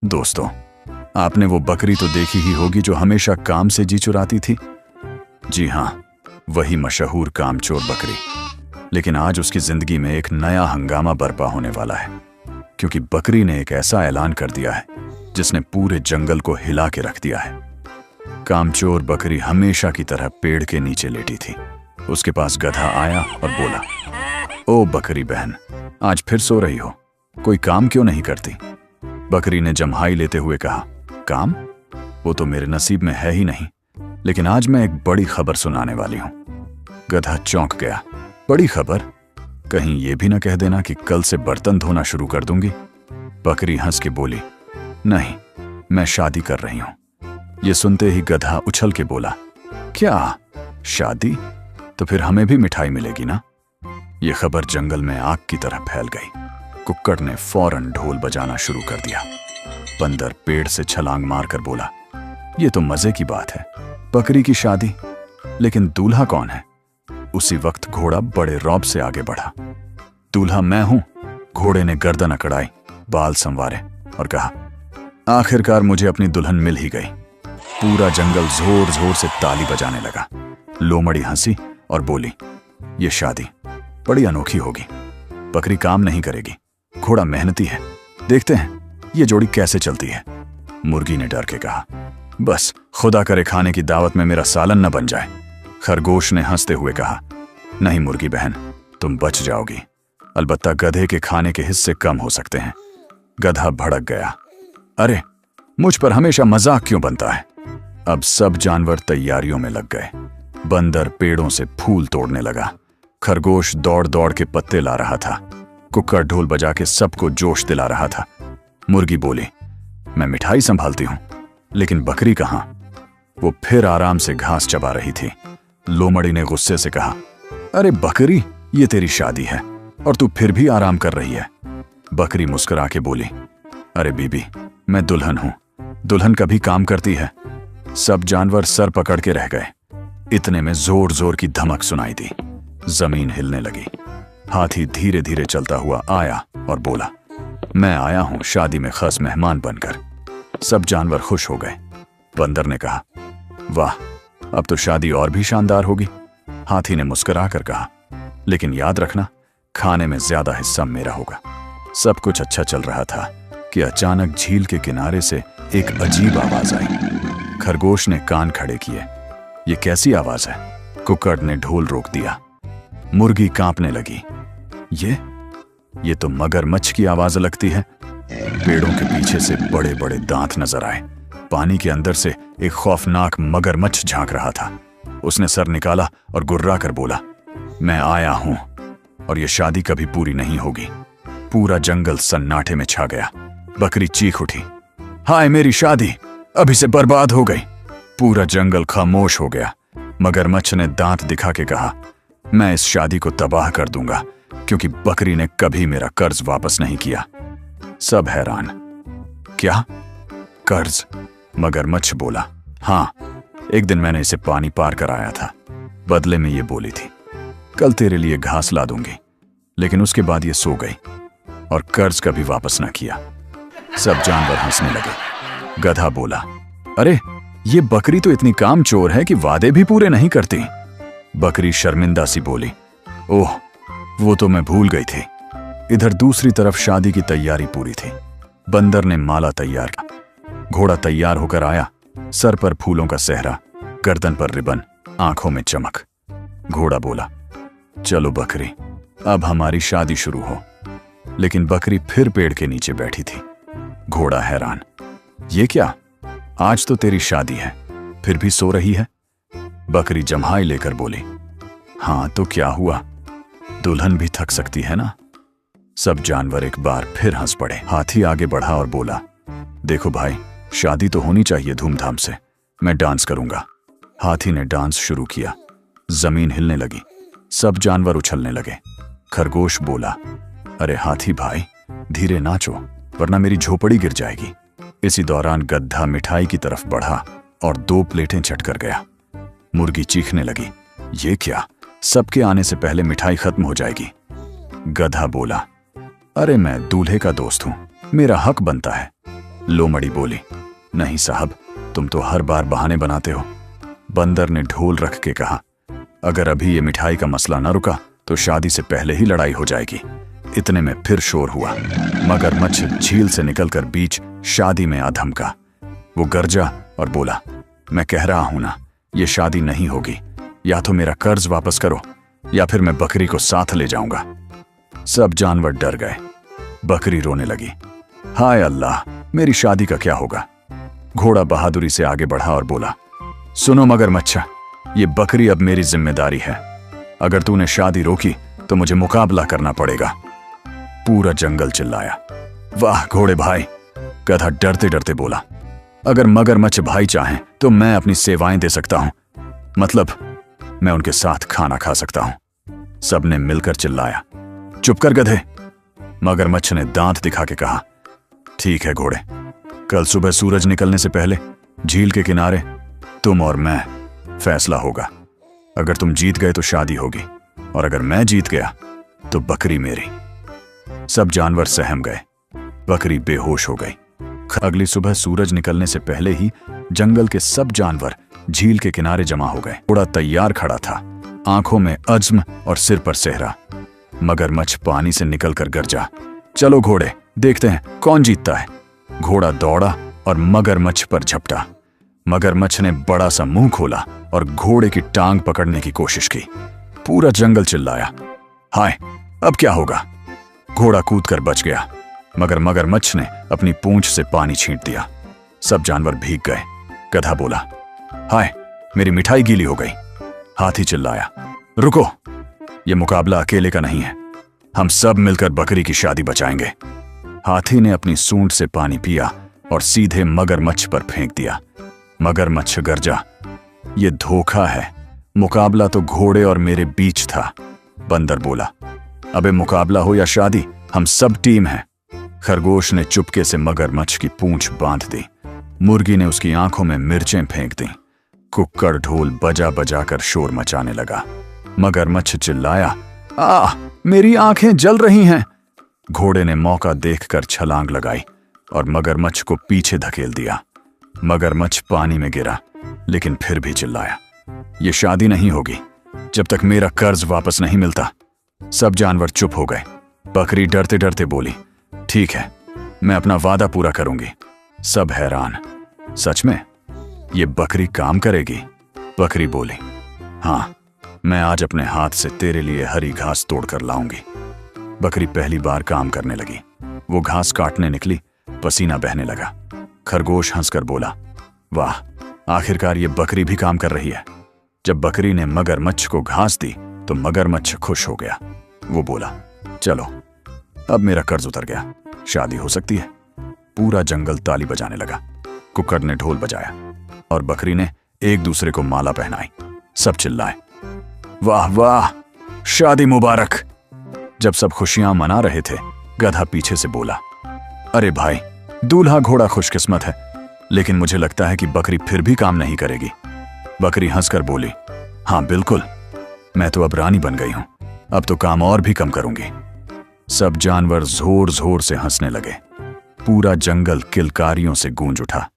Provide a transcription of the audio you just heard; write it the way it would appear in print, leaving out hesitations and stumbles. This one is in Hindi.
दोस्तों, आपने वो बकरी तो देखी ही होगी जो हमेशा काम से जी चुराती थी। जी हाँ, वही मशहूर कामचोर बकरी। लेकिन आज उसकी जिंदगी में एक नया हंगामा बरपा होने वाला है, क्योंकि बकरी ने एक ऐसा ऐलान कर दिया है जिसने पूरे जंगल को हिला के रख दिया है। कामचोर बकरी हमेशा की तरह पेड़ के नीचे लेटी थी। उसके पास गधा आया और बोला, ओ बकरी बहन, आज फिर सो रही हो? कोई काम क्यों नहीं करती? बकरी ने जम्हाई लेते हुए कहा, काम? वो तो मेरे नसीब में है ही नहीं। लेकिन आज मैं एक बड़ी खबर सुनाने वाली हूं। गधा चौंक गया। बड़ी खबर? कहीं ये भी ना कह देना कि कल से बर्तन धोना शुरू कर दूंगी। बकरी हंस के बोली, नहीं, मैं शादी कर रही हूं। ये सुनते ही गधा उछल के बोला, क्या शादी? तो फिर हमें भी मिठाई मिलेगी ना? ये खबर जंगल में आग की तरह फैल गई। कुक्कड़ ने फौरन ढोल बजाना शुरू कर दिया। बंदर पेड़ से छलांग मारकर बोला, ये तो मजे की बात है, बकरी की शादी, लेकिन दूल्हा कौन है? उसी वक्त घोड़ा बड़े रौब से आगे बढ़ा। दूल्हा मैं हूं। घोड़े ने गर्दन अकड़ाई, बाल संवारे और कहा, आखिरकार मुझे अपनी दुल्हन मिल ही गई। पूरा जंगल जोर जोर से ताली बजाने लगा। लोमड़ी हंसी और बोली, ये शादी बड़ी अनोखी होगी। बकरी काम नहीं करेगी, घोड़ा मेहनती है, देखते हैं ये जोड़ी कैसे चलती है। मुर्गी ने डर के कहा, बस खुदा करे खाने की दावत में मेरा सालन न बन जाए। खरगोश ने हंसते हुए कहा, नहीं मुर्गी बहन, तुम बच जाओगी, अलबत्ता गधे के खाने के हिस्से कम हो सकते हैं। गधा भड़क गया, अरे मुझ पर हमेशा मजाक क्यों बनता है? अब सब जानवर तैयारियों में लग गए। बंदर पेड़ों से फूल तोड़ने लगा। खरगोश दौड़ दौड़ के पत्ते ला रहा था। कुक्कड़ ढोल बजा के सबको जोश दिला रहा था। मुर्गी बोली, मैं मिठाई संभालती हूं, लेकिन बकरी कहां? वो फिर आराम से घास चबा रही थी। लोमड़ी ने गुस्से से कहा, अरे बकरी, ये तेरी शादी है और तू फिर भी आराम कर रही है। बकरी मुस्कुरा के बोली, अरे बीबी, मैं दुल्हन हूं, दुल्हन कभी काम करती है। सब जानवर सर पकड़ के रह गए। इतने में जोर जोर की धमक सुनाई दी। जमीन हिलने लगी। हाथी धीरे धीरे चलता हुआ आया और बोला, मैं आया हूं शादी में खास मेहमान बनकर। सब जानवर खुश हो गए। बंदर ने कहा, वाह, अब तो शादी और भी शानदार होगी। हाथी ने मुस्कुरा कर कहा, लेकिन याद रखना, खाने में ज्यादा हिस्सा मेरा होगा। सब कुछ अच्छा चल रहा था कि अचानक झील के किनारे से एक अजीब आवाज आई। खरगोश ने कान खड़े किए। ये कैसी आवाज है? कुक्कड़ ने ढोल रोक दिया। मुर्गी कांपने लगी। ये तो मगरमच्छ की आवाज लगती है। पेड़ों के पीछे से बड़े बड़े दांत नजर आए। पानी के अंदर से एक खौफनाक मगरमच्छ झांक रहा था। उसने सर निकाला और गुर्रा कर बोला, मैं आया हूं और ये शादी कभी पूरी नहीं होगी। पूरा जंगल सन्नाटे में छा गया। बकरी चीख उठी, हाय मेरी शादी अभी से बर्बाद हो गई। पूरा जंगल खामोश हो गया। मगरमच्छ ने दांत दिखा के कहा, मैं इस शादी को तबाह कर दूंगा, क्योंकि बकरी ने कभी मेरा कर्ज वापस नहीं किया। सब हैरान। क्या कर्ज? मगरमच्छ बोला, हाँ, एक दिन मैंने इसे पानी पार कराया था। बदले में ये बोली थी, कल तेरे लिए घास ला दूंगी, लेकिन उसके बाद ये सो गई और कर्ज कभी वापस न किया। सब जानवर हंसने लगे। गधा बोला, अरे ये बकरी तो इतनी कामचोर है कि वादे भी पूरे नहीं करती। बकरी शर्मिंदा सी बोली, ओह, वो तो मैं भूल गई थी। इधर दूसरी तरफ शादी की तैयारी पूरी थी। बंदर ने माला तैयार की। घोड़ा तैयार होकर आया। सर पर फूलों का सेहरा, गर्दन पर रिबन, आंखों में चमक। घोड़ा बोला, चलो बकरी, अब हमारी शादी शुरू हो। लेकिन बकरी फिर पेड़ के नीचे बैठी थी। घोड़ा हैरान, ये क्या? आज तो तेरी शादी है, फिर भी सो रही है? बकरी जम्हाई लेकर बोली, हाँ तो क्या हुआ, दुल्हन भी थक सकती है ना। सब जानवर एक बार फिर हंस पड़े। हाथी आगे बढ़ा और बोला, देखो भाई, शादी तो होनी चाहिए धूमधाम से, मैं डांस करूंगा। हाथी ने डांस शुरू किया। जमीन हिलने लगी। सब जानवर उछलने लगे। खरगोश बोला, अरे हाथी भाई, धीरे नाचो, वरना मेरी झोपड़ी गिर जाएगी। इसी दौरान गधा मिठाई की तरफ बढ़ा और 2 प्लेटें चटकर गया। मुर्गी चीखने लगी, ये क्या, सबके आने से पहले मिठाई खत्म हो जाएगी। गधा बोला, अरे मैं दूल्हे का दोस्त हूं, मेरा हक बनता है। लोमड़ी बोली, नहीं साहब, तुम तो हर बार बहाने बनाते हो। बंदर ने ढोल रख के कहा, अगर अभी ये मिठाई का मसला न रुका तो शादी से पहले ही लड़ाई हो जाएगी। इतने में फिर शोर हुआ। मगरमच्छ झील से निकलकर बीच शादी में आ धमका। वो गरजा और बोला, मैं कह रहा हूं ना, ये शादी नहीं होगी। या तो मेरा कर्ज वापस करो या फिर मैं बकरी को साथ ले जाऊंगा। सब जानवर डर गए। बकरी रोने लगी, हाय अल्लाह, मेरी शादी का क्या होगा। घोड़ा बहादुरी से आगे बढ़ा और बोला, सुनो मगरमच्छा, ये बकरी अब मेरी जिम्मेदारी है। अगर तूने शादी रोकी तो मुझे मुकाबला करना पड़ेगा। पूरा जंगल चिल्लाया, वाह घोड़े भाई। गधा डरते डरते बोला, अगर मगरमच्छ भाई चाहें तो मैं अपनी सेवाएं दे सकता हूं, मतलब मैं उनके साथ खाना खा सकता हूं। सबने मिलकर चिल्लाया, चुप कर गधे। मगरमच्छ ने दांत दिखा के कहा, ठीक है घोड़े, कल सुबह सूरज निकलने से पहले झील के किनारे तुम और मैं फैसला होगा। अगर तुम जीत गए तो शादी होगी और अगर मैं जीत गया तो बकरी मेरी। सब जानवर सहम गए। बकरी बेहोश हो गई। अगली सुबह सूरज निकलने से पहले ही जंगल के सब जानवर झील के किनारे जमा हो गए। घोड़ा तैयार खड़ा था, आंखों में अज़्म और सिर पर सेहरा। मगरमच्छ पानी से निकलकर गरजा, चलो घोड़े, देखते हैं कौन जीतता है। घोड़ा दौड़ा और मगरमच्छ पर झपटा। मगरमच्छ ने बड़ा सा मुंह खोला और घोड़े की टांग पकड़ने की कोशिश की। पूरा जंगल चिल्लाया, हाय, अब क्या होगा। घोड़ा कूदकर बच गया, मगर मगरमच्छ ने अपनी पूंछ से पानी छींट दिया। सब जानवर भीग गए। गधा बोला, हाय, मेरी मिठाई गीली हो गई। हाथी चिल्लाया, रुको, यह मुकाबला अकेले का नहीं है, हम सब मिलकर बकरी की शादी बचाएंगे। हाथी ने अपनी सूंड से पानी पिया और सीधे मगरमच्छ पर फेंक दिया। मगरमच्छ गरजा, ये धोखा है, मुकाबला तो घोड़े और मेरे बीच था। बंदर बोला, अबे मुकाबला हो या शादी, हम सब टीम हैं। खरगोश ने चुपके से मगरमच्छ की पूंछ बांध दी। मुर्गी ने उसकी आंखों में मिर्चें फेंक दी। कुक्कड़ ढोल बजा बजा कर शोर मचाने लगा। मगरमच्छ चिल्लाया, मेरी आंखें जल रही हैं। घोड़े ने मौका देखकर छलांग लगाई और मगरमच्छ को पीछे धकेल दिया। मगरमच्छ पानी में गिरा, लेकिन फिर भी चिल्लाया, ये शादी नहीं होगी जब तक मेरा कर्ज वापस नहीं मिलता। सब जानवर चुप हो गए। बकरी डरते डरते बोली, ठीक है, मैं अपना वादा पूरा करूंगी। सब हैरान, सच में ये बकरी काम करेगी? बकरी बोली, हाँ, मैं आज अपने हाथ से तेरे लिए हरी घास तोड़कर लाऊंगी। बकरी पहली बार काम करने लगी। वो घास काटने निकली, पसीना बहने लगा। खरगोश हंसकर बोला, वाह, आखिरकार ये बकरी भी काम कर रही है। जब बकरी ने मगरमच्छ को घास दी तो मगरमच्छ खुश हो गया। वो बोला, चलो, अब मेरा कर्ज उतर गया, शादी हो सकती है। पूरा जंगल ताली बजाने लगा। कुक्कड़ ने ढोल बजाया और बकरी ने एक दूसरे को माला पहनाई। सब चिल्लाए, वाह वाह, शादी मुबारक। जब सब खुशियां मना रहे थे, गधा पीछे से बोला, अरे भाई, दूल्हा घोड़ा खुशकिस्मत है, लेकिन मुझे लगता है कि बकरी फिर भी काम नहीं करेगी। बकरी हंसकर बोली, हाँ बिल्कुल, मैं तो अब रानी बन गई हूं, अब तो काम और भी कम करूंगी। सब जानवर जोर जोर से हंसने लगे। पूरा जंगल किलकारियों से गूंज उठा।